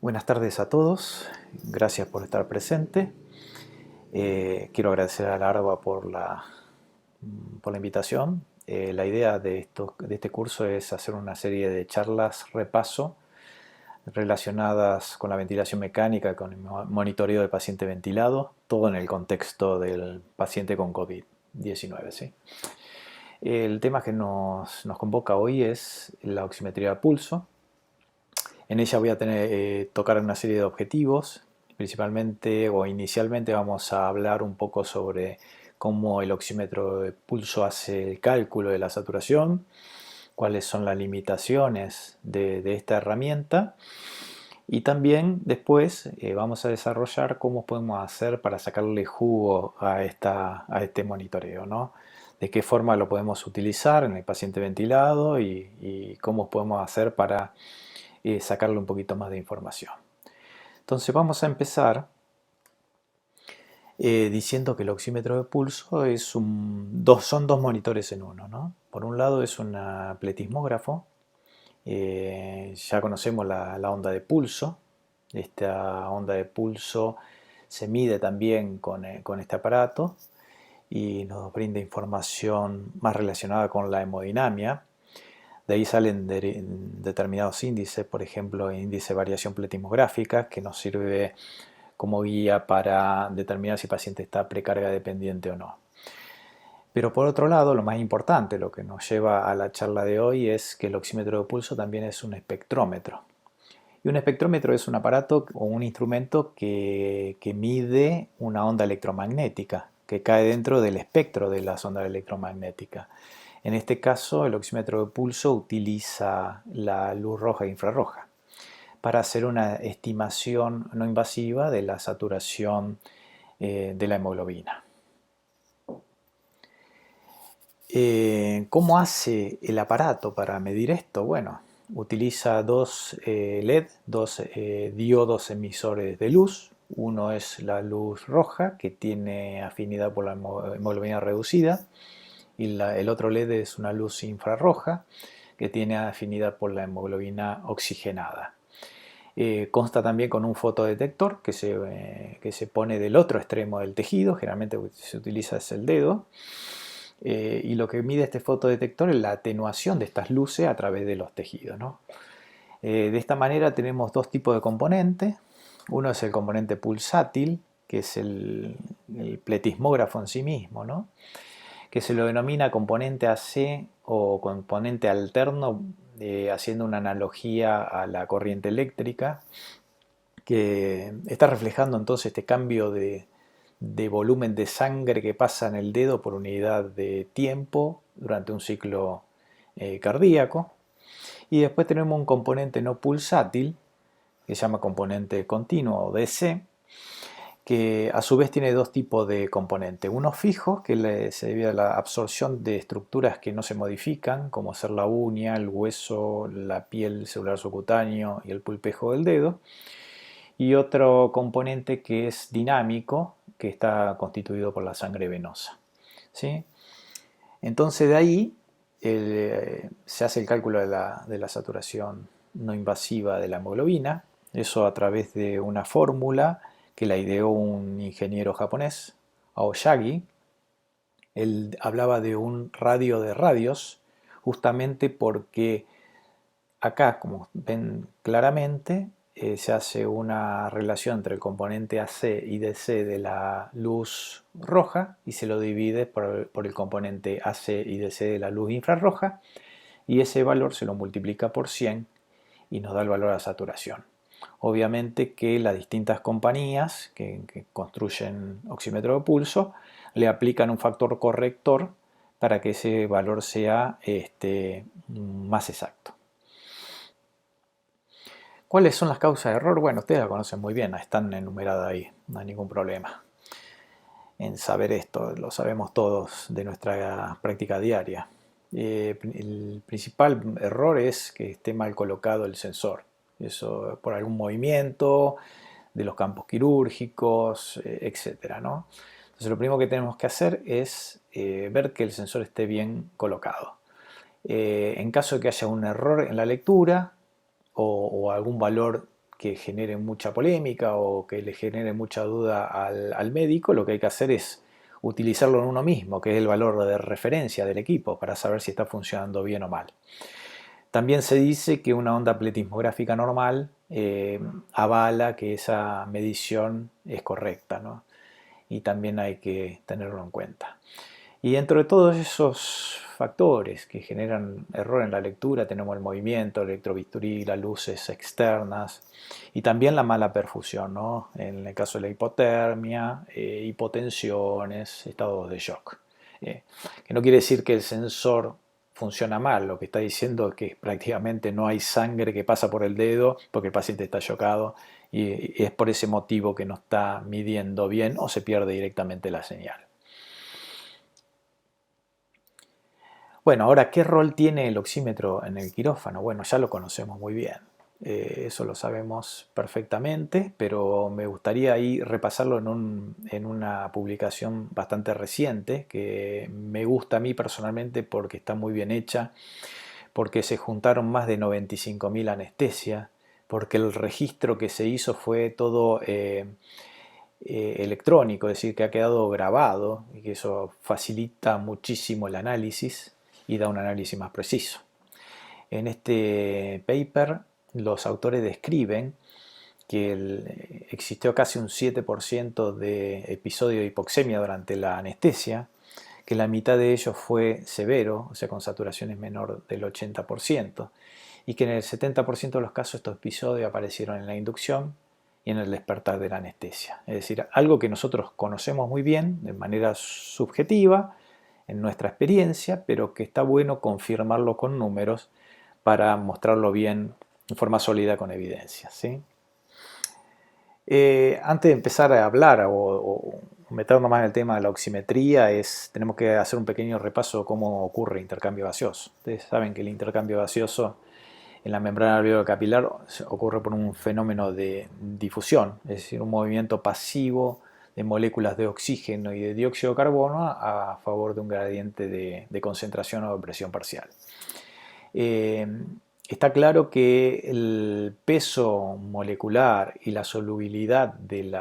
Buenas tardes a todos, gracias por estar presente. Quiero agradecer a Larva por la invitación. La idea de este curso es hacer una serie de charlas repaso relacionadas con la ventilación mecánica, con el monitoreo de paciente ventilado, todo en el contexto del paciente con COVID-19. ¿Sí? El tema que nos convoca hoy es la oximetría de pulso. En ella voy a tocar una serie de objetivos. Principalmente o inicialmente vamos a hablar un poco sobre cómo el oxímetro de pulso hace el cálculo de la saturación, cuáles son las limitaciones de esta herramienta y también después vamos a desarrollar cómo podemos hacer para sacarle jugo a este monitoreo, ¿no? De qué forma lo podemos utilizar en el paciente ventilado y cómo podemos hacer para sacarle un poquito más de información. Entonces vamos a empezar diciendo que el oxímetro de pulso son dos monitores en uno, ¿no? Por un lado es un pletismógrafo, ya conocemos la onda de pulso. Esta onda de pulso se mide también con este aparato y nos brinda información más relacionada con la hemodinamia. De ahí salen determinados índices, por ejemplo, índice de variación pletismográfica, que nos sirve como guía para determinar si el paciente está precarga dependiente o no. Pero por otro lado, lo más importante, lo que nos lleva a la charla de hoy, es que el oxímetro de pulso también es un espectrómetro. Y un espectrómetro es un aparato o un instrumento que mide una onda electromagnética, que cae dentro del espectro de las ondas electromagnéticas. En este caso, el oxímetro de pulso utiliza la luz roja e infrarroja para hacer una estimación no invasiva de la saturación de la hemoglobina. ¿Cómo hace el aparato para medir esto? Bueno, utiliza dos LED, dos diodos emisores de luz. Uno es la luz roja, que tiene afinidad por la hemoglobina reducida, y el otro LED es una luz infrarroja, que tiene afinidad por la hemoglobina oxigenada. Consta también con un fotodetector que se pone del otro extremo del tejido, generalmente lo que se utiliza es el dedo, y lo que mide este fotodetector es la atenuación de estas luces a través de los tejidos, ¿no? De esta manera tenemos dos tipos de componentes. Uno es el componente pulsátil, que es el pletismógrafo en sí mismo, ¿no? Que se lo denomina componente AC o componente alterno, haciendo una analogía a la corriente eléctrica, que está reflejando entonces este cambio de volumen de sangre que pasa en el dedo por unidad de tiempo durante un ciclo cardíaco. Y después tenemos un componente no pulsátil, que se llama componente continuo o DC, que a su vez tiene dos tipos de componentes. Uno fijo, que se debe a la absorción de estructuras que no se modifican, como ser la uña, el hueso, la piel celular subcutáneo y el pulpejo del dedo. Y otro componente que es dinámico, que está constituido por la sangre venosa. ¿Sí? Entonces de ahí se hace el cálculo de la saturación no invasiva de la hemoglobina, eso a través de una fórmula que la ideó un ingeniero japonés, Aoyagi. Él hablaba de un radio de radios, justamente porque acá, como ven claramente, se hace una relación entre el componente AC y DC de la luz roja y se lo divide por el componente AC y DC de la luz infrarroja, y ese valor se lo multiplica por 100 y nos da el valor de saturación. Obviamente que las distintas compañías que construyen oxímetro de pulso le aplican un factor corrector para que ese valor sea más exacto. ¿Cuáles son las causas de error? Bueno, ustedes la conocen muy bien, están enumeradas ahí, no hay ningún problema en saber esto, lo sabemos todos de nuestra práctica diaria. El principal error es que esté mal colocado el sensor, eso por algún movimiento de los campos quirúrgicos, etcétera, ¿no? Entonces lo primero que tenemos que hacer es ver que el sensor esté bien colocado. En caso de que haya un error en la lectura, o algún valor que genere mucha polémica o que le genere mucha duda al médico, lo que hay que hacer es utilizarlo en uno mismo, que es el valor de referencia del equipo, para saber si está funcionando bien o mal. También se dice que una onda pletismográfica normal avala que esa medición es correcta, ¿no? Y también hay que tenerlo en cuenta. Y dentro de todos esos factores que generan error en la lectura tenemos el movimiento, el electrobisturí, las luces externas y también la mala perfusión, ¿no? En el caso de la hipotermia, hipotensiones, estados de shock. Que no quiere decir que el sensor funciona mal, lo que está diciendo es que prácticamente no hay sangre que pasa por el dedo porque el paciente está chocado y es por ese motivo que no está midiendo bien o se pierde directamente la señal. Bueno, ahora, ¿qué rol tiene el oxímetro en el quirófano? Bueno, ya lo conocemos muy bien. Eso lo sabemos perfectamente, pero me gustaría ahí repasarlo en una publicación bastante reciente, que me gusta a mí personalmente porque está muy bien hecha, porque se juntaron más de 95.000 anestesias, porque el registro que se hizo fue todo electrónico, es decir, que ha quedado grabado y que eso facilita muchísimo el análisis y da un análisis más preciso. En este paper los autores describen que existió casi un 7% de episodio de hipoxemia durante la anestesia, que la mitad de ellos fue severo, o sea, con saturaciones menor del 80%, y que en el 70% de los casos estos episodios aparecieron en la inducción y en el despertar de la anestesia. Es decir, algo que nosotros conocemos muy bien de manera subjetiva, en nuestra experiencia, pero que está bueno confirmarlo con números para mostrarlo bien en forma sólida con evidencia, ¿sí? Antes de empezar a hablar o meternos más en el tema de la oximetría, tenemos que hacer un pequeño repaso de cómo ocurre el intercambio gaseoso. Ustedes saben que el intercambio gaseoso en la membrana alveolar capilar ocurre por un fenómeno de difusión, es decir, un movimiento pasivo de moléculas de oxígeno y de dióxido de carbono a favor de un gradiente de concentración o de presión parcial. Está claro que el peso molecular y la solubilidad de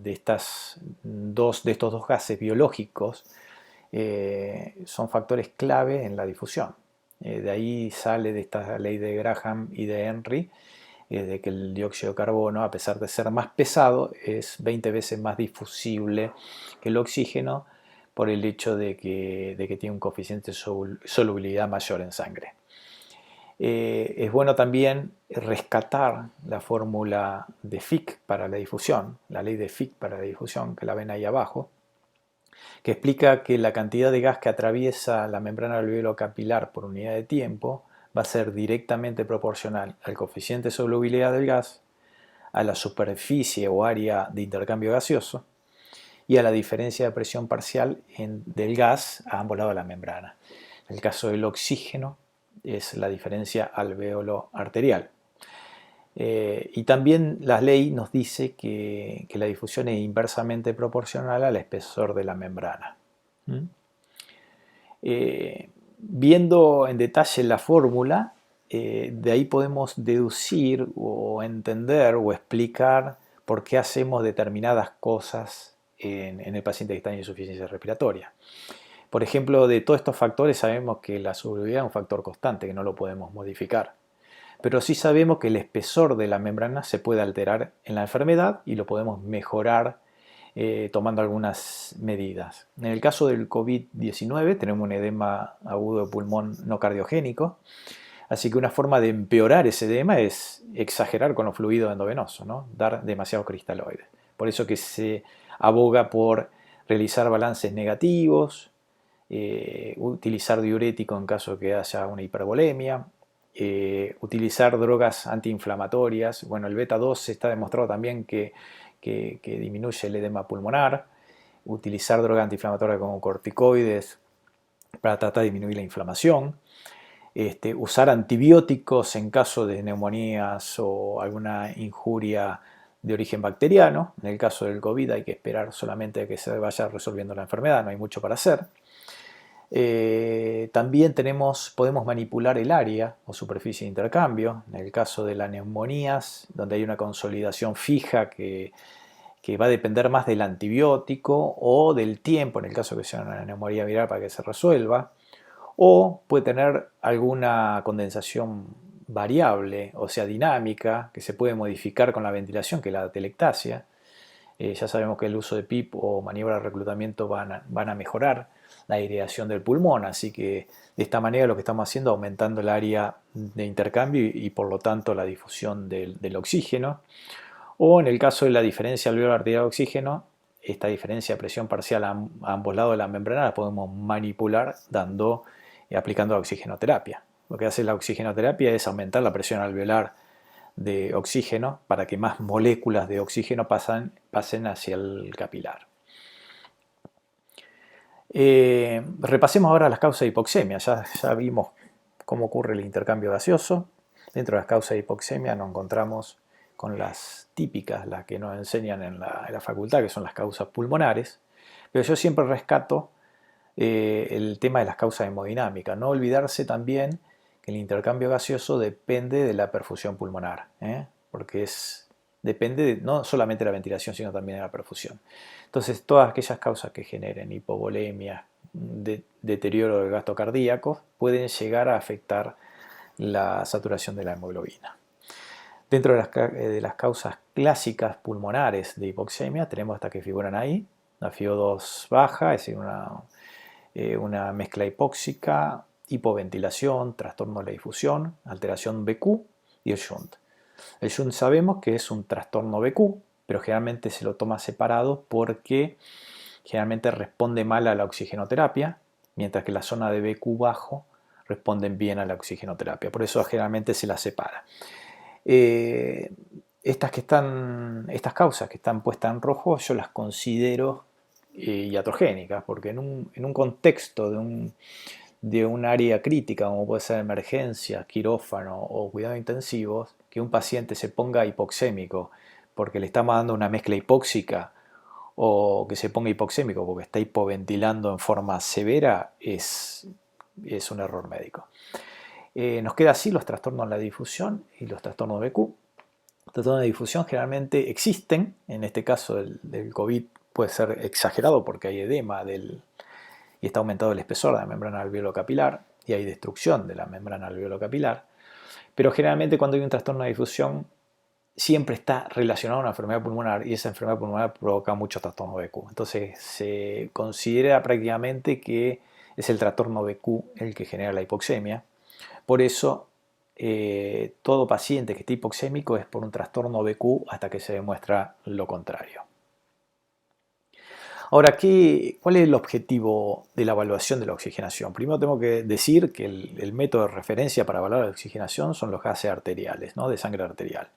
estos dos gases biológicos son factores clave en la difusión. De ahí sale de esta ley de Graham y de Henry, de que el dióxido de carbono, a pesar de ser más pesado, es 20 veces más difusible que el oxígeno por el hecho de que tiene un coeficiente de solubilidad mayor en sangre. Es bueno también rescatar la fórmula de Fick para la difusión, la ley de Fick para la difusión, que la ven ahí abajo, que explica que la cantidad de gas que atraviesa la membrana alveolar capilar por unidad de tiempo va a ser directamente proporcional al coeficiente de solubilidad del gas, a la superficie o área de intercambio gaseoso y a la diferencia de presión parcial del gas a ambos lados de la membrana. En el caso del oxígeno es la diferencia alveolo-arterial. Y también la ley nos dice que la difusión es inversamente proporcional al espesor de la membrana. Viendo en detalle la fórmula, de ahí podemos deducir o entender o explicar por qué hacemos determinadas cosas en el paciente que está en insuficiencia respiratoria. Por ejemplo, de todos estos factores sabemos que la solubilidad es un factor constante, que no lo podemos modificar. Pero sí sabemos que el espesor de la membrana se puede alterar en la enfermedad y lo podemos mejorar tomando algunas medidas. En el caso del COVID-19 tenemos un edema agudo de pulmón no cardiogénico, así que una forma de empeorar ese edema es exagerar con los fluidos endovenosos, ¿no? Dar demasiados cristaloides. Por eso que se aboga por realizar balances negativos, utilizar diurético en caso de que haya una hipervolemia, utilizar drogas antiinflamatorias. Bueno, el beta-2 está demostrado también que disminuye el edema pulmonar, utilizar drogas antiinflamatorias como corticoides para tratar de disminuir la inflamación, usar antibióticos en caso de neumonías o alguna injuria de origen bacteriano. En el caso del COVID hay que esperar solamente a que se vaya resolviendo la enfermedad, no hay mucho para hacer. También podemos manipular el área o superficie de intercambio. En el caso de las neumonías, donde hay una consolidación fija que va a depender más del antibiótico o del tiempo, en el caso que sea una neumonía viral, para que se resuelva. O puede tener alguna condensación variable, o sea, dinámica, que se puede modificar con la ventilación, que es la telectasia. Ya sabemos que el uso de PIP o maniobra de reclutamiento van a mejorar la aireación del pulmón, así que de esta manera lo que estamos haciendo es aumentando el área de intercambio y por lo tanto la difusión del oxígeno. O en el caso de la diferencia alveolar arterial de oxígeno, esta diferencia de presión parcial a ambos lados de la membrana la podemos manipular aplicando la oxigenoterapia. Lo que hace la oxigenoterapia es aumentar la presión alveolar de oxígeno para que más moléculas de oxígeno pasen hacia el capilar. Repasemos ahora las causas de hipoxemia. Ya vimos cómo ocurre el intercambio gaseoso. Dentro de las causas de hipoxemia nos encontramos con las típicas, las que nos enseñan en la facultad, que son las causas pulmonares. Pero yo siempre rescato el tema de las causas hemodinámicas. No olvidarse también que el intercambio gaseoso depende de la perfusión pulmonar, porque depende no solamente de la ventilación, sino también de la perfusión. Entonces, todas aquellas causas que generen hipovolemia, deterioro del gasto cardíaco, pueden llegar a afectar la saturación de la hemoglobina. Dentro de las causas clásicas pulmonares de hipoxemia tenemos estas que figuran ahí, la FiO2 baja, es decir, una mezcla hipóxica, hipoventilación, trastorno de la difusión, alteración BQ y el shunt. El shunt sabemos que es un trastorno BQ, pero generalmente se lo toma separado porque generalmente responde mal a la oxigenoterapia, mientras que la zona de BQ bajo responden bien a la oxigenoterapia. Por eso generalmente se la separa. Estas causas que están puestas en rojo yo las considero iatrogénicas, porque en un contexto de un área crítica, como puede ser emergencia, quirófano o cuidados intensivos, que un paciente se ponga hipoxémico porque le estamos dando una mezcla hipóxica o que se ponga hipoxémico porque está hipoventilando en forma severa es un error médico. Nos queda así los trastornos de la difusión y los trastornos de BQ. Los trastornos de difusión generalmente existen, en este caso del COVID puede ser exagerado porque hay edema y está aumentado el espesor de la membrana alveolo-capilar y hay destrucción de la membrana alveolo-capilar, pero generalmente cuando hay un trastorno de difusión siempre está relacionado a una enfermedad pulmonar y esa enfermedad pulmonar provoca muchos trastornos BQ. Entonces se considera prácticamente que es el trastorno BQ el que genera la hipoxemia. Por eso todo paciente que esté hipoxémico es por un trastorno BQ hasta que se demuestra lo contrario. Ahora, ¿cuál es el objetivo de la evaluación de la oxigenación? Primero tengo que decir que el método de referencia para evaluar la oxigenación son los gases arteriales, ¿no? De sangre arterial.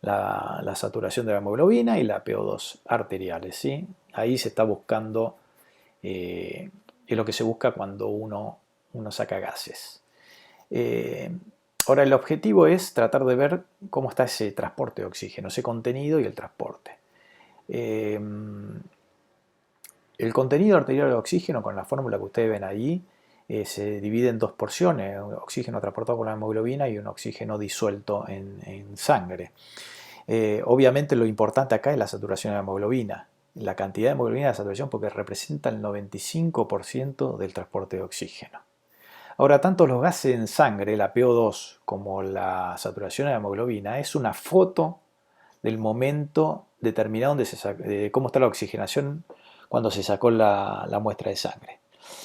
La saturación de la hemoglobina y la PO2 arteriales, ¿sí? Ahí se está buscando, es lo que se busca cuando uno saca gases. Ahora el objetivo es tratar de ver cómo está ese transporte de oxígeno, ese contenido y el transporte. El contenido arterial de oxígeno, con la fórmula que ustedes ven allí, se divide en dos porciones, un oxígeno transportado por la hemoglobina y un oxígeno disuelto en sangre. Obviamente lo importante acá es la saturación de la hemoglobina, la cantidad de hemoglobina de saturación porque representa el 95% del transporte de oxígeno. Ahora, tanto los gases en sangre, la PO2, como la saturación de la hemoglobina, es una foto del momento determinado de cómo está la oxigenación cuando se sacó la muestra de sangre.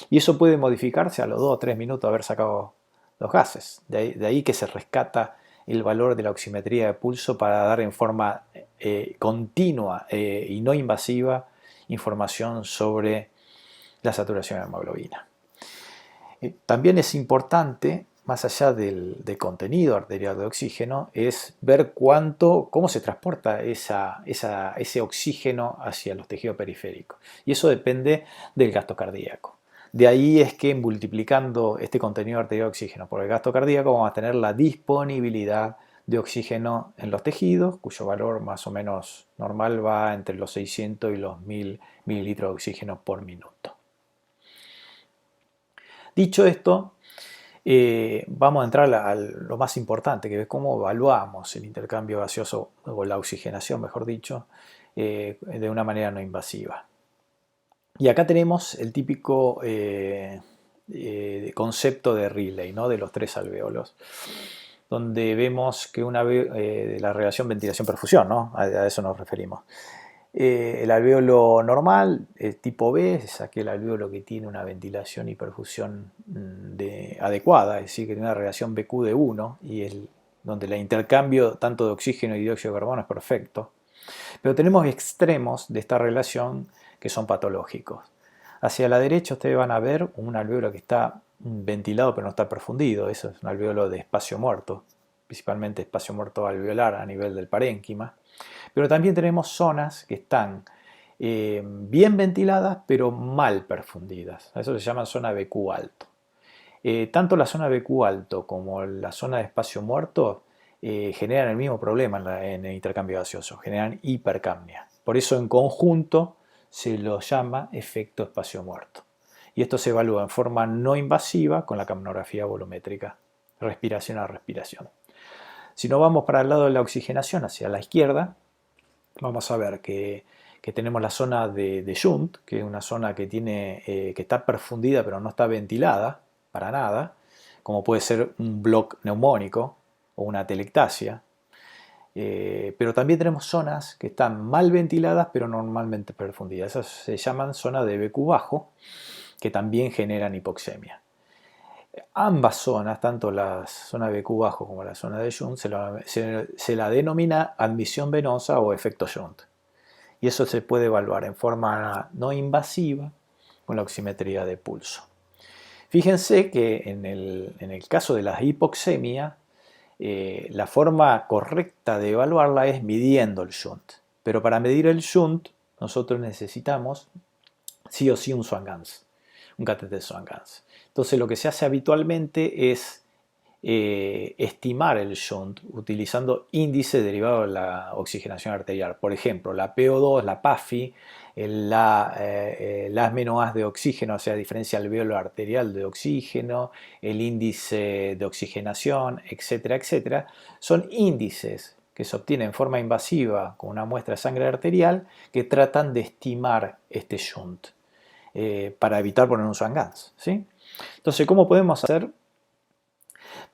Y eso puede modificarse a los 2 o 3 minutos de haber sacado los gases. De ahí que se rescata el valor de la oximetría de pulso para dar en forma continua y no invasiva información sobre la saturación de la hemoglobina. También es importante, más allá del contenido arterial de oxígeno, es ver cómo se transporta ese oxígeno hacia los tejidos periféricos. Y eso depende del gasto cardíaco. De ahí es que multiplicando este contenido arterial de oxígeno por el gasto cardíaco vamos a tener la disponibilidad de oxígeno en los tejidos, cuyo valor más o menos normal va entre los 600 y los 1000 mililitros de oxígeno por minuto. Dicho esto, vamos a entrar a lo más importante, que es cómo evaluamos el intercambio gaseoso o la oxigenación, mejor dicho, de una manera no invasiva. Y acá tenemos el típico concepto de Riley, ¿no? De los tres alvéolos, donde vemos que de la relación ventilación-perfusión, ¿no? A eso nos referimos. El alvéolo normal, tipo B, es aquel alvéolo que tiene una ventilación y perfusión adecuada, es decir, que tiene una relación BQ de 1 y donde el intercambio tanto de oxígeno y dióxido de carbono es perfecto. Pero tenemos extremos de esta relación que son patológicos. Hacia la derecha ustedes van a ver un alvéolo que está ventilado pero no está perfundido. Eso es un alvéolo de espacio muerto, principalmente espacio muerto alveolar a nivel del parénquima. Pero también tenemos zonas que están bien ventiladas pero mal perfundidas. A eso se llama zona BQ alto. Tanto la zona BQ alto como la zona de espacio muerto generan el mismo problema en el intercambio gaseoso, generan hipercapnia. Por eso en conjunto se lo llama efecto espacio muerto. Y esto se evalúa en forma no invasiva con la capnografía volumétrica, respiración a respiración. Si nos vamos para el lado de la oxigenación, hacia la izquierda, vamos a ver que tenemos la zona de Shunt, que es una zona que está perfundida pero no está ventilada para nada, como puede ser un bloque neumónico o una atelectasia. Pero también tenemos zonas que están mal ventiladas pero normalmente perfundidas. Esas se llaman zonas de BQ bajo, que también generan hipoxemia. Ambas zonas, tanto la zona BQ bajo como la zona de Shunt, se la denomina admisión venosa o efecto Shunt. Y eso se puede evaluar en forma no invasiva con la oximetría de pulso. Fíjense que en el caso de la hipoxemia, la forma correcta de evaluarla es midiendo el Shunt. Pero para medir el Shunt, nosotros necesitamos sí o sí un Swan-Ganz, un catéter Swan-Ganz. Entonces lo que se hace habitualmente es estimar el Shunt utilizando índice derivado de la oxigenación arterial. Por ejemplo, la PO2, la PAFI, las menos de oxígeno, o sea, diferencia alveolo arterial de oxígeno, el índice de oxigenación, etcétera, etcétera, son índices que se obtienen en forma invasiva con una muestra de sangre arterial que tratan de estimar este Shunt para evitar poner un Swan-Ganz, ¿sí? Entonces, ¿cómo podemos hacer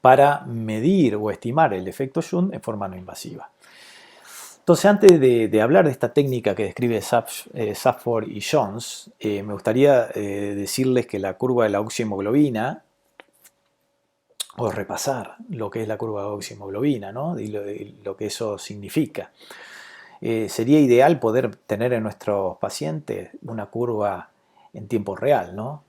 para medir o estimar el efecto Shunt en forma no invasiva? Entonces, antes de hablar de esta técnica que describe Safford y Jones, me gustaría decirles que la curva de la oxihemoglobina, o repasar lo que es la curva de oxihemoglobina, ¿no? y lo que eso significa. Sería ideal poder tener en nuestros pacientes una curva en tiempo real, ¿no?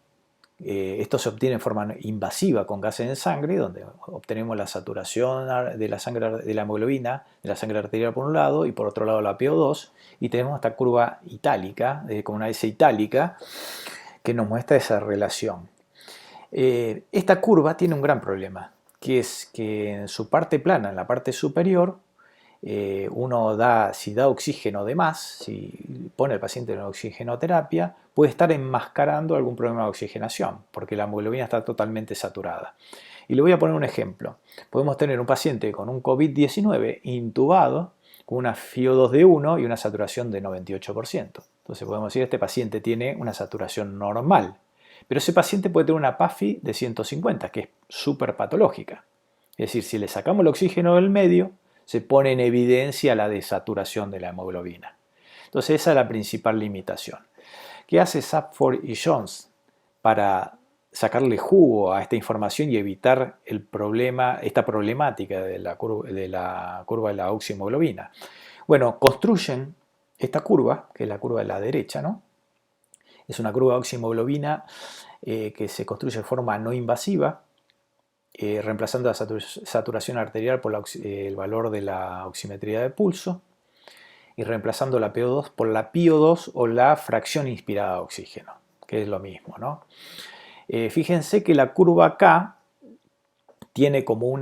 Esto se obtiene en forma invasiva con gases en sangre, donde obtenemos la saturación de la sangre, de la hemoglobina, de la sangre arterial por un lado, y por otro lado la PO2, y tenemos esta curva itálica, con una S itálica, que nos muestra esa relación. Esta curva tiene un gran problema, que es que en su parte plana, en la parte superior, si da oxígeno de más, si pone al paciente en oxigenoterapia, puede estar enmascarando algún problema de oxigenación, porque la hemoglobina está totalmente saturada. Y le voy a poner un ejemplo. Podemos tener un paciente con un COVID-19 intubado, con una FiO2 de 1 y una saturación de 98%. Entonces podemos decir que este paciente tiene una saturación normal, pero ese paciente puede tener una PAFI de 150, que es súper patológica. Es decir, si le sacamos el oxígeno del medio, se pone en evidencia la desaturación de la hemoglobina. Entonces esa es la principal limitación. ¿Qué hace Safford y Jones para sacarle jugo a esta información y evitar esta problemática de la curva de la oxihemoglobina? Bueno, construyen esta curva, que es la curva de la derecha, ¿no? Es una curva de oxihemoglobina que se construye de forma no invasiva, reemplazando la saturación arterial por el valor de la oximetría de pulso y reemplazando la PO2 por la PiO2 o la fracción inspirada de oxígeno, que es lo mismo, ¿no? Fíjense que la curva K tiene como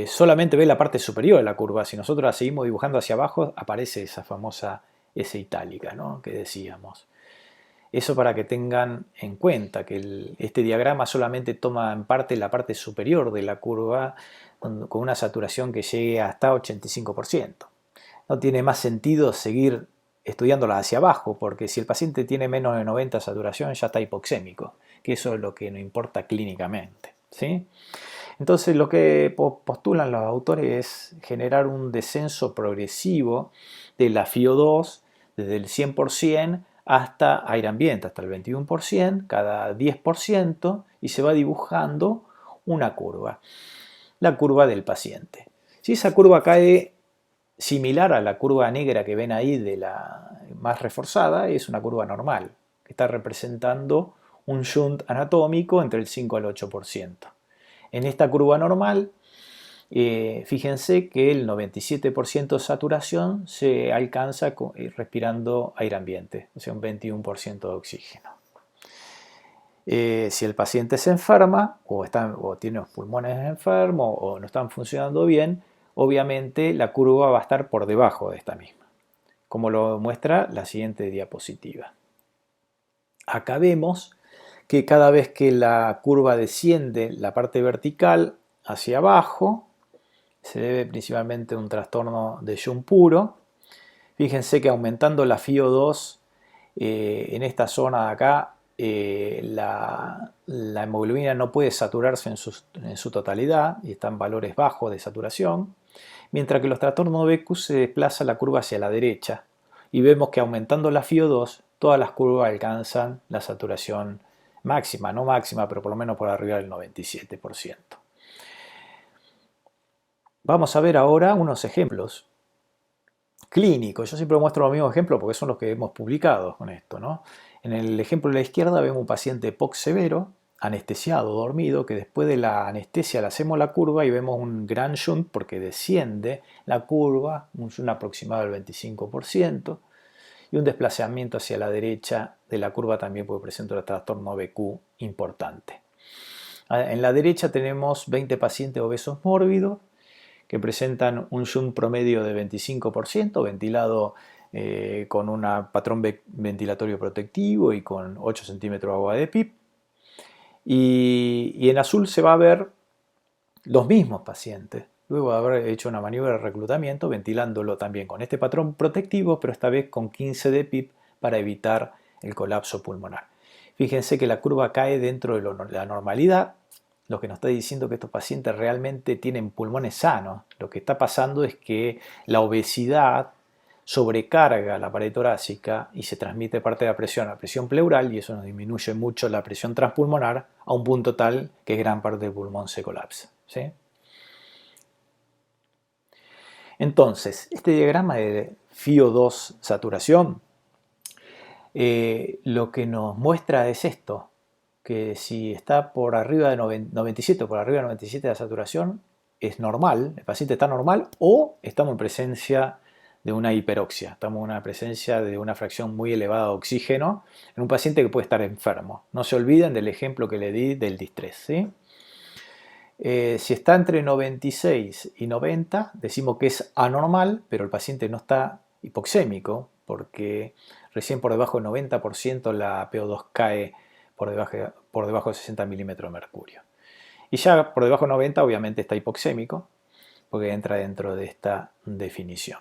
solamente ve la parte superior de la curva. Si nosotros la seguimos dibujando hacia abajo, aparece esa famosa S itálica, ¿no? Que decíamos. Eso para que tengan en cuenta que este diagrama solamente toma en parte la parte superior de la curva con una saturación que llegue hasta 85%. No tiene más sentido seguir estudiándola hacia abajo, porque si el paciente tiene menos de 90 saturación ya está hipoxémico, que eso es lo que nos importa clínicamente, ¿sí? Entonces lo que postulan los autores es generar un descenso progresivo de la FiO2 desde el 100% hasta aire ambiente, hasta el 21%, cada 10%, y se va dibujando una curva, la curva del paciente. Si esa curva cae similar a la curva negra que ven ahí de la más reforzada, es una curva normal, que está representando un shunt anatómico entre el 5 al 8%. En esta curva normal, fíjense que el 97% de saturación se alcanza respirando aire ambiente, o sea, un 21% de oxígeno. Si el paciente se enferma o tiene los pulmones enfermos o no están funcionando bien, obviamente la curva va a estar por debajo de esta misma, como lo muestra la siguiente diapositiva. Acá vemos que cada vez que la curva desciende la parte vertical hacia abajo, se debe principalmente a un trastorno de Jung puro. Fíjense que aumentando la FiO2 en esta zona de acá, la hemoglobina no puede saturarse en su totalidad y está en valores bajos de saturación, mientras que los trastornos de Bekus se desplaza la curva hacia la derecha y vemos que aumentando la FiO2 todas las curvas alcanzan la saturación máxima, no máxima, pero por lo menos por arriba del 97%. Vamos a ver ahora unos ejemplos clínicos. Yo siempre muestro los mismos ejemplos porque son los que hemos publicado con esto, ¿no? En el ejemplo de la izquierda vemos un paciente POC severo, anestesiado, dormido, que después de la anestesia le hacemos la curva y vemos un gran shunt porque desciende la curva, un shunt aproximado del 25%, y un desplazamiento hacia la derecha de la curva también puede presentar un trastorno BQ importante. En la derecha tenemos 20 pacientes obesos mórbidos que presentan un shunt promedio de 25%, ventilado con un patrón ventilatorio protectivo y con 8 centímetros de agua de PIP. Y en azul se va a ver los mismos pacientes, luego de haber hecho una maniobra de reclutamiento, ventilándolo también con este patrón protectivo, pero esta vez con 15 de PIP para evitar el colapso pulmonar. Fíjense que la curva cae dentro de la normalidad, lo que nos está diciendo que estos pacientes realmente tienen pulmones sanos. Lo que está pasando es que la obesidad sobrecarga la pared torácica y se transmite parte de la presión a presión pleural y eso nos disminuye mucho la presión transpulmonar a un punto tal que gran parte del pulmón se colapsa, ¿sí? Entonces, este diagrama de FiO2 saturación lo que nos muestra es esto, que si está por arriba de 97 o por arriba de 97 de la saturación, es normal, el paciente está normal o estamos en presencia de una hiperoxia, estamos en una presencia de una fracción muy elevada de oxígeno en un paciente que puede estar enfermo. No se olviden del ejemplo que le di del distrés, ¿sí? Si está entre 96 y 90, decimos que es anormal, pero el paciente no está hipoxémico, porque recién por debajo del 90% la PO2 cae por debajo de 60 milímetros de mercurio. Y ya por debajo de 90 obviamente está hipoxémico, porque entra dentro de esta definición.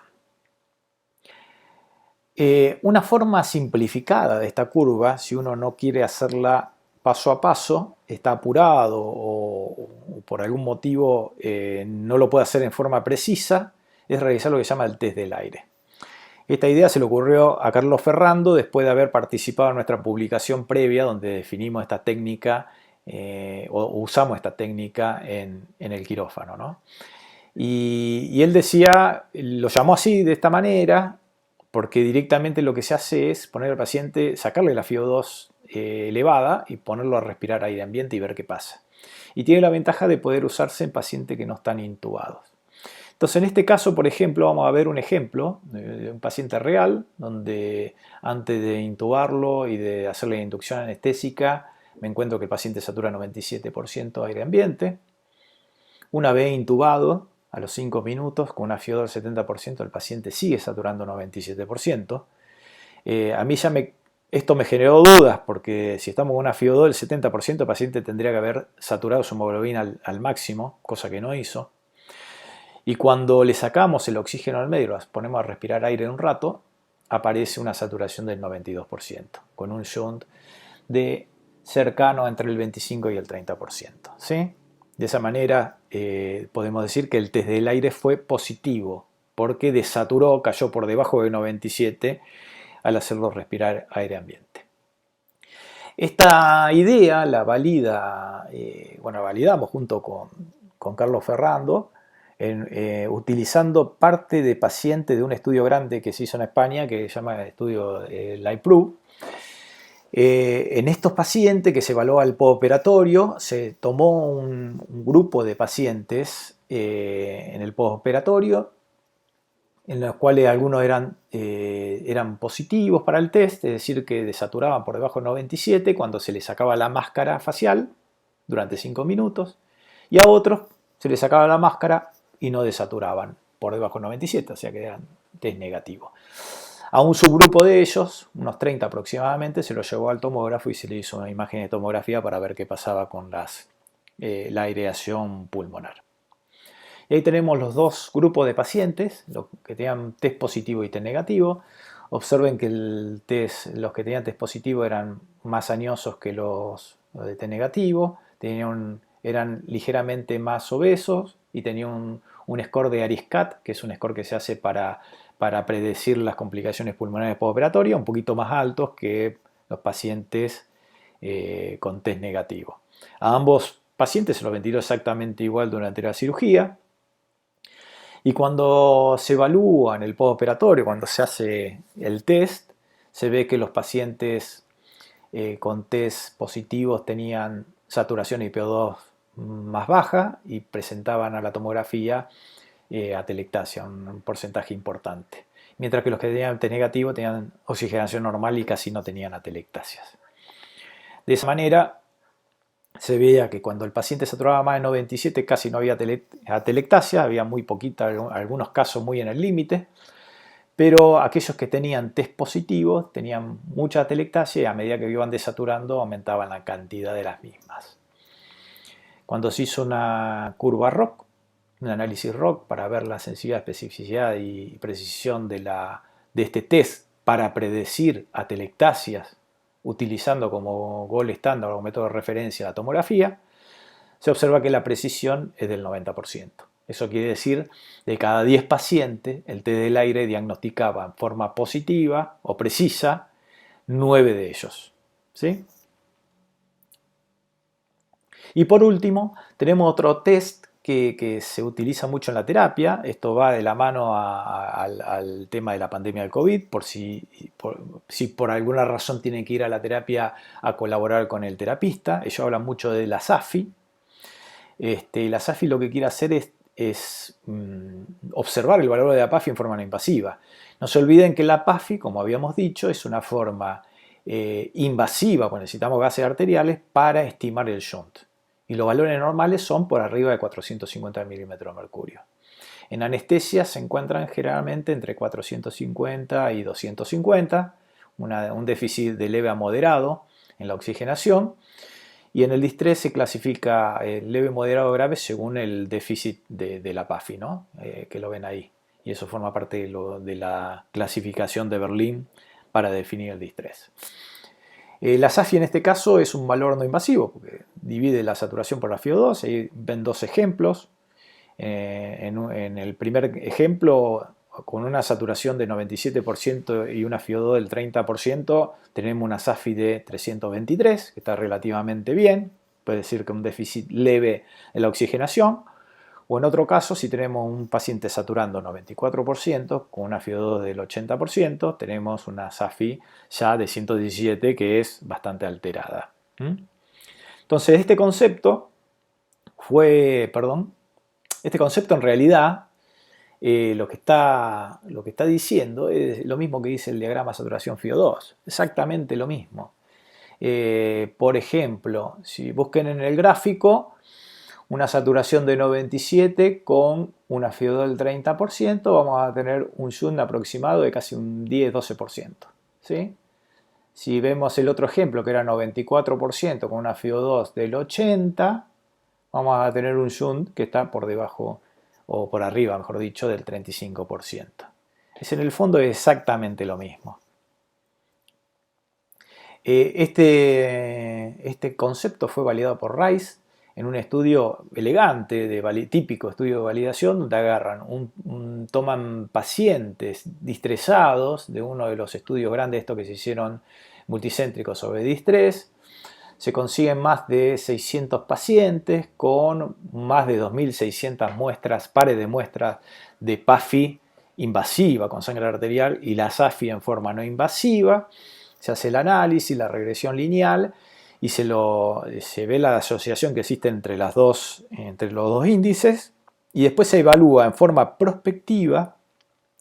Una forma simplificada de esta curva, si uno no quiere hacerla paso a paso, está apurado o por algún motivo no lo puede hacer en forma precisa, es realizar lo que se llama el test del aire. Esta idea se le ocurrió a Carlos Ferrando después de haber participado en nuestra publicación previa donde definimos esta técnica o usamos esta técnica en el quirófano, ¿no? Y él decía, lo llamó así, de esta manera, porque directamente lo que se hace es poner al paciente, sacarle la FiO2 elevada y ponerlo a respirar aire ambiente y ver qué pasa. Y tiene la ventaja de poder usarse en pacientes que no están intubados. Entonces, en este caso, por ejemplo, vamos a ver un ejemplo de un paciente real, donde antes de intubarlo y de hacerle la inducción anestésica, me encuentro que el paciente satura 97% aire ambiente. Una vez intubado, a los 5 minutos, con una FiO2 del 70%, el paciente sigue saturando 97%. A mí ya me Esto me generó dudas porque si estamos con una FiO2 del 70%, el paciente tendría que haber saturado su hemoglobina al máximo, cosa que no hizo. Y cuando le sacamos el oxígeno al medio, lo ponemos a respirar aire un rato, aparece una saturación del 92%, con un shunt de cercano entre el 25 y el 30%. ¿Sí? De esa manera podemos decir que el test del aire fue positivo, porque desaturó, cayó por debajo de 97 al hacerlo respirar aire ambiente. Esta idea la validamos junto con Carlos Ferrando, utilizando parte de pacientes de un estudio grande que se hizo en España, que se llama el estudio LIPRU. En estos pacientes que se evaluó al postoperatorio, se tomó un grupo de pacientes en el postoperatorio, en los cuales algunos eran positivos para el test, es decir, que desaturaban por debajo de 97 cuando se les sacaba la máscara facial durante 5 minutos, y a otros se les sacaba la máscara y no desaturaban por debajo de 97, o sea que eran test negativos. A un subgrupo de ellos, unos 30 aproximadamente, se lo llevó al tomógrafo y se le hizo una imagen de tomografía para ver qué pasaba con la aireación pulmonar. Y ahí tenemos los dos grupos de pacientes, los que tenían test positivo y test negativo. Observen que los que tenían test positivo eran más añosos que los de test negativo, eran ligeramente más obesos y tenían un score de ARISCAT, que es un score que se hace para predecir las complicaciones pulmonares postoperatorias, un poquito más altos que los pacientes con test negativo. A ambos pacientes se los ventiló exactamente igual durante la cirugía. Y cuando se evalúa en el postoperatorio, cuando se hace el test, se ve que los pacientes con test positivos tenían saturación de PO2 más baja y presentaban a la tomografía atelectasia, un porcentaje importante. Mientras que los que tenían test negativo tenían oxigenación normal y casi no tenían atelectasias. De esa manera, se veía que cuando el paciente saturaba más de 97 casi no había atelectasia, había muy poquita, algunos casos muy en el límite, pero aquellos que tenían test positivos tenían mucha atelectasia y a medida que iban desaturando aumentaban la cantidad de las mismas. Cuando se hizo una curva ROC, un análisis ROC para ver la sensibilidad, especificidad y precisión de este test para predecir atelectasias, utilizando como gol estándar o método de referencia la tomografía, se observa que la precisión es del 90%. Eso quiere decir, de cada 10 pacientes, el test del aire diagnosticaba en forma positiva o precisa 9 de ellos. ¿Sí? Y por último, tenemos otro test que se utiliza mucho en la terapia. Esto va de la mano al tema de la pandemia del COVID, si por alguna razón tienen que ir a la terapia a colaborar con el terapista. Ellos hablan mucho de la SAFI. La SAFI lo que quiere hacer es observar el valor de la PAFI en forma no invasiva. No se olviden que la PAFI, como habíamos dicho, es una forma invasiva, cuando necesitamos gases arteriales, para estimar el shunt. Y los valores normales son por arriba de 450 milímetros de mercurio. En anestesia se encuentran generalmente entre 450 y 250, un déficit de leve a moderado en la oxigenación. Y en el distrés se clasifica leve, moderado, grave según el déficit de la PAFI, ¿no? Que lo ven ahí. Y eso forma parte de la clasificación de Berlín para definir el distrés. La SAFI en este caso es un valor no invasivo, porque divide la saturación por la FiO2. Ahí ven dos ejemplos. En el primer ejemplo, con una saturación de 97% y una FiO2 del 30%, tenemos una SAFI de 323, que está relativamente bien. Puede decir que un déficit leve en la oxigenación. O en otro caso, si tenemos un paciente saturando 94% con una FiO2 del 80%, tenemos una SAFI ya de 117 que es bastante alterada. Entonces, este concepto en realidad lo que está diciendo es lo mismo que dice el diagrama saturación FiO2, exactamente lo mismo. Por ejemplo, si busquen en el gráfico una saturación de 97 con una FiO2 del 30%, vamos a tener un shunt aproximado de casi un 10-12%. ¿Sí? Si vemos el otro ejemplo, que era 94% con una FiO2 del 80, vamos a tener un shunt que está por debajo, o por arriba, mejor dicho, del 35%. Es en el fondo exactamente lo mismo. Este concepto fue validado por Rice en un estudio elegante, típico estudio de validación, donde toman pacientes distresados de uno de los estudios grandes, estos que se hicieron multicéntricos sobre distrés. Se consiguen más de 600 pacientes con más de 2.600 muestras, pares de muestras de PAFI invasiva con sangre arterial y la SAFI en forma no invasiva. Se hace el análisis, la regresión lineal y se ve la asociación que existe entre los dos índices, y después se evalúa en forma prospectiva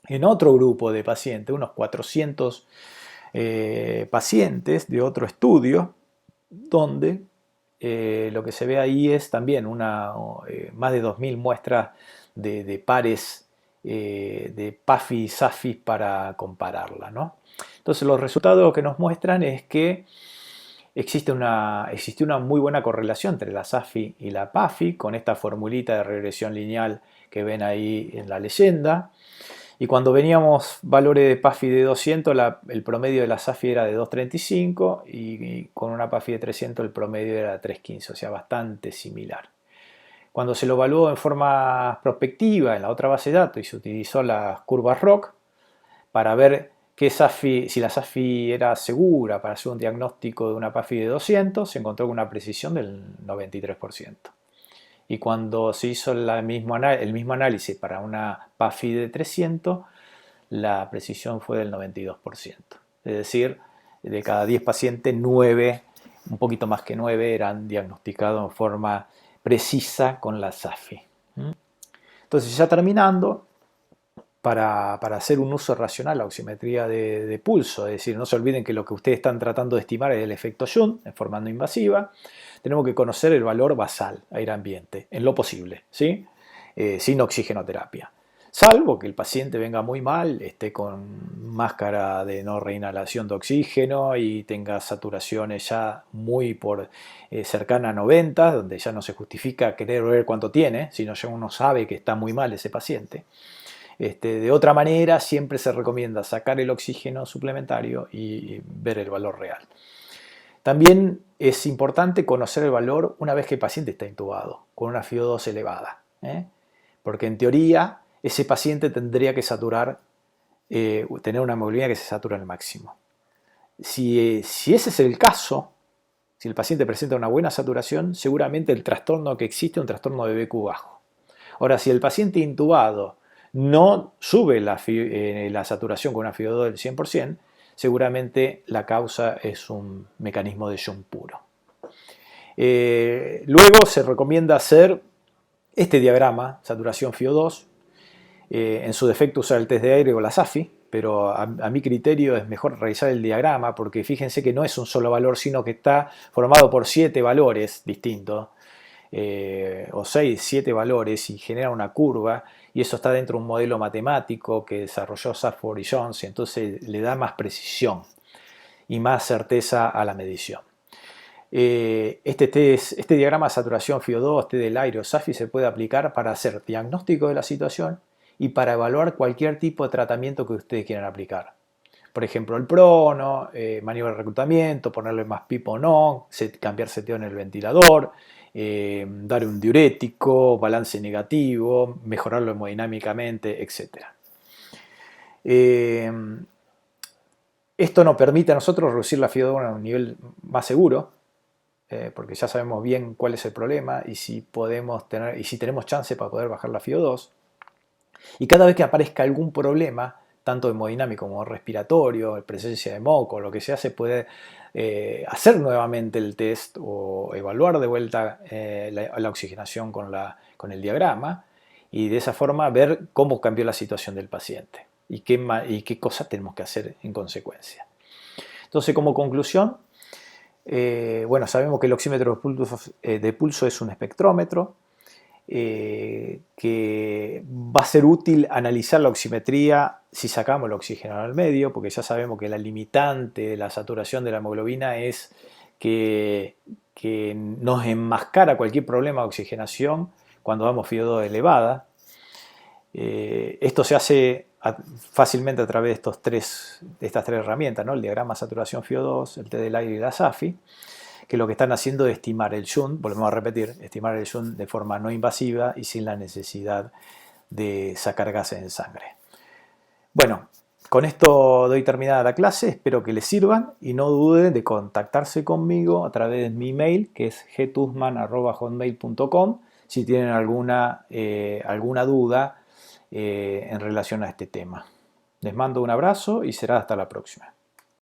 en otro grupo de pacientes, unos 400 pacientes de otro estudio, donde lo que se ve ahí es también más de 2.000 muestras de pares de PAFI y SAFI para compararla, ¿no? Entonces los resultados que nos muestran es que existió una muy buena correlación entre la SAFI y la PAFI con esta formulita de regresión lineal que ven ahí en la leyenda. Y cuando veníamos valores de PAFI de 200, el promedio de la SAFI era de 2.35 y con una PAFI de 300 el promedio era de 3.15, o sea, bastante similar. Cuando se lo evaluó en forma prospectiva en la otra base de datos y se utilizó las curvas ROC para ver si la SAFI era segura para hacer un diagnóstico de una PAFI de 200, se encontró con una precisión del 93%. Y cuando se hizo el mismo análisis para una PAFI de 300, la precisión fue del 92%. Es decir, de cada 10 pacientes, 9, un poquito más que 9, eran diagnosticados en forma precisa con la SAFI. Entonces, ya terminando, para hacer un uso racional de la oximetría de pulso, es decir, no se olviden que lo que ustedes están tratando de estimar es el efecto shunt en forma no invasiva, tenemos que conocer el valor basal, aire ambiente, en lo posible, ¿sí? Sin oxigenoterapia. Salvo que el paciente venga muy mal, esté con máscara de no reinhalación de oxígeno y tenga saturaciones ya muy cercana a 90, donde ya no se justifica querer ver cuánto tiene, sino ya uno sabe que está muy mal ese paciente. De otra manera, siempre se recomienda sacar el oxígeno suplementario y ver el valor real. También es importante conocer el valor una vez que el paciente está intubado, con una FiO2 elevada, porque en teoría ese paciente tendría que tener una hemoglobina que se satura al máximo. Si ese es el caso, si el paciente presenta una buena saturación, seguramente el trastorno que existe es un trastorno de BQ bajo. Ahora, si el paciente intubado no sube la saturación con una FiO2 del 100%, seguramente la causa es un mecanismo de shunt puro. Luego se recomienda hacer este diagrama, saturación FiO2, en su defecto usar el test de aire o la SAFI, pero a mi criterio es mejor realizar el diagrama porque fíjense que no es un solo valor, sino que está formado por 7 valores distintos, o 6, 7 valores, y genera una curva, y eso está dentro de un modelo matemático que desarrolló Safford y Jones, y entonces le da más precisión y más certeza a la medición. Este diagrama de saturación FiO2, test del aire o SAFI se puede aplicar para hacer diagnóstico de la situación y para evaluar cualquier tipo de tratamiento que ustedes quieran aplicar. Por ejemplo, el prono, maniobra de reclutamiento, ponerle más pipo o no, cambiar seteo en el ventilador, dar un diurético, balance negativo, mejorarlo hemodinámicamente, etc. Esto nos permite a nosotros reducir la FiO2 a un nivel más seguro, porque ya sabemos bien cuál es el problema y si tenemos chance para poder bajar la FiO2. Y cada vez que aparezca algún problema, tanto hemodinámico como respiratorio, presencia de moco, lo que sea, se puede hacer nuevamente el test o evaluar de vuelta la oxigenación con el diagrama, y de esa forma ver cómo cambió la situación del paciente y qué cosas tenemos que hacer en consecuencia. Entonces, como conclusión, bueno, sabemos que el oxímetro de pulso es un espectrómetro, que va a ser útil analizar la oximetría si sacamos el oxígeno al medio, porque ya sabemos que la limitante de la saturación de la hemoglobina es que nos enmascara cualquier problema de oxigenación cuando damos FiO2 elevada. Esto se hace fácilmente a través de estas tres herramientas, ¿no? El diagrama de saturación FiO2, el test del aire y la SAFI, que lo que están haciendo es estimar el shunt, volvemos a repetir, estimar el shunt de forma no invasiva y sin la necesidad de sacar gases en sangre. Bueno, con esto doy terminada la clase, espero que les sirvan y no duden de contactarse conmigo a través de mi email, que es gtuzman@hotmail.com, si tienen alguna duda en relación a este tema. Les mando un abrazo y será hasta la próxima.